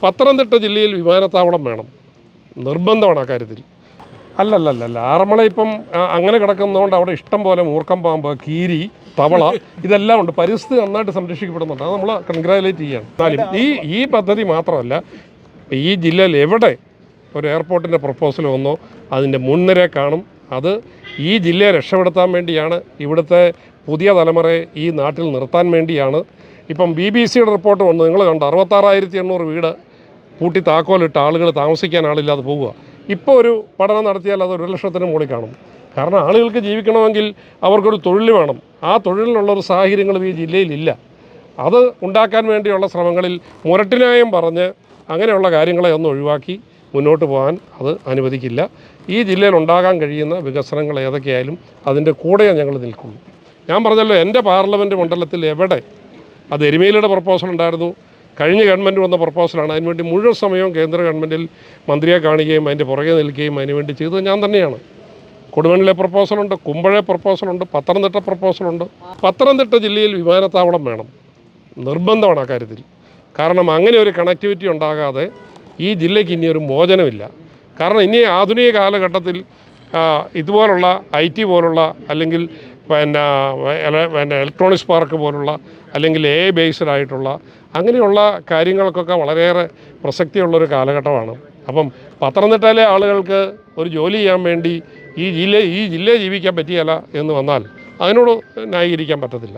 പത്തനംതിട്ട ജില്ലയിൽ വിമാനത്താവളം വേണം, നിർബന്ധമാണ് ആ കാര്യത്തിൽ. അല്ലല്ലല്ല, ആറന്മുള ഇപ്പം അങ്ങനെ കിടക്കുന്നതുകൊണ്ട് അവിടെ ഇഷ്ടം പോലെ മൂർക്കം പാമ്പ്, കീരി, തവള ഇതെല്ലാം ഉണ്ട്. പരിസ്ഥിതി നന്നായിട്ട് സംരക്ഷിക്കപ്പെടുന്നുണ്ട്. അത് നമ്മൾ കൺഗ്രാജുലേറ്റ് ചെയ്യാണ്. എന്നാലും ഈ പദ്ധതി മാത്രമല്ല, ഈ ജില്ലയിൽ എവിടെ ഒരു എയർപോർട്ടിൻ്റെ പ്രപ്പോസൽ വന്നോ അതിൻ്റെ മുൻനിര കാണും. അത് ഈ ജില്ലയെ രക്ഷപ്പെടുത്താൻ വേണ്ടിയാണ്, ഇവിടുത്തെ പുതിയ തലമുറയെ ഈ നാട്ടിൽ നിർത്താൻ വേണ്ടിയാണ്. ഇപ്പം BBC-യുടെ റിപ്പോർട്ട് വന്നു, നിങ്ങൾ കണ്ടു, 66,800 വീട് പൂട്ടി താക്കോലിട്ട് ആളുകൾ താമസിക്കാൻ ആളില്ലാതെ പോവുക. ഇപ്പോൾ ഒരു പഠനം നടത്തിയാൽ അത് 1,00,000-ന് മുകളിൽ കാണും. കാരണം ആളുകൾക്ക് ജീവിക്കണമെങ്കിൽ അവർക്കൊരു തൊഴിൽ വേണം. ആ തൊഴിലിനുള്ളൊരു സാഹചര്യങ്ങളും ഈ ജില്ലയിലില്ല. അത് ഉണ്ടാക്കാൻ വേണ്ടിയുള്ള ശ്രമങ്ങളിൽ മുരട്ടിനായം പറഞ്ഞ് അങ്ങനെയുള്ള കാര്യങ്ങളെ ഒന്ന് ഒഴിവാക്കി മുന്നോട്ട് പോകാൻ അത് അനുവദിക്കില്ല. ഈ ജില്ലയിൽ ഉണ്ടാകാൻ കഴിയുന്ന വികസനങ്ങൾ ഏതൊക്കെയായാലും അതിൻ്റെ കൂടെ ഞങ്ങൾ നിൽക്കുന്നു. ഞാൻ പറഞ്ഞല്ലോ, എൻ്റെ പാർലമെൻറ്റ് മണ്ഡലത്തിൽ എവിടെ അത് എരുമേലിയുടെ പ്രപ്പോസൽ ഉണ്ടായിരുന്നു, കഴിഞ്ഞ ഗവൺമെൻറ് വന്ന പ്രപ്പോസലാണ്. അതിനുവേണ്ടി മുഴുവൻ സമയവും കേന്ദ്ര ഗവൺമെൻറ്റിൽ മന്ത്രിയെ കാണുകയും അതിൻ്റെ പുറകെ നിൽക്കുകയും അതിനുവേണ്ടി ചെയ്തത് ഞാൻ തന്നെയാണ്. കൊടുവണ്ണിലെ പ്രപ്പോസലുണ്ട്, കുമ്പഴ പ്രപ്പോസലുണ്ട്, പത്തനംതിട്ട പ്രപ്പോസലുണ്ട്. പത്തനംതിട്ട ജില്ലയിൽ വിമാനത്താവളം വേണം, നിർബന്ധമാണ് ആ കാര്യത്തിൽ. കാരണം അങ്ങനെ ഒരു കണക്ടിവിറ്റി ഉണ്ടാകാതെ ഈ ജില്ലയ്ക്ക് ഇനിയൊരു മോചനമില്ല. കാരണം ഇനി ആധുനിക കാലഘട്ടത്തിൽ ഇതുപോലുള്ള IT പോലുള്ള, അല്ലെങ്കിൽ പിന്നെ ഇലക്ട്രോണിക്സ് പാർക്ക് പോലുള്ള, അല്ലെങ്കിൽ AI ബേസ്ഡ് ആയിട്ടുള്ള അങ്ങനെയുള്ള കാര്യങ്ങൾക്കൊക്കെ വളരെയേറെ പ്രസക്തിയുള്ളൊരു കാലഘട്ടമാണ്. അപ്പം പത്തനംതിട്ടയിലെ ആളുകൾക്ക് ഒരു ജോലി ചെയ്യാൻ വേണ്ടി ഈ ജില്ലയെ ജീവിക്കാൻ പറ്റിയല്ല എന്ന് വന്നാൽ അതിനോട് ന്യായീകരിക്കാൻ പറ്റത്തില്ല.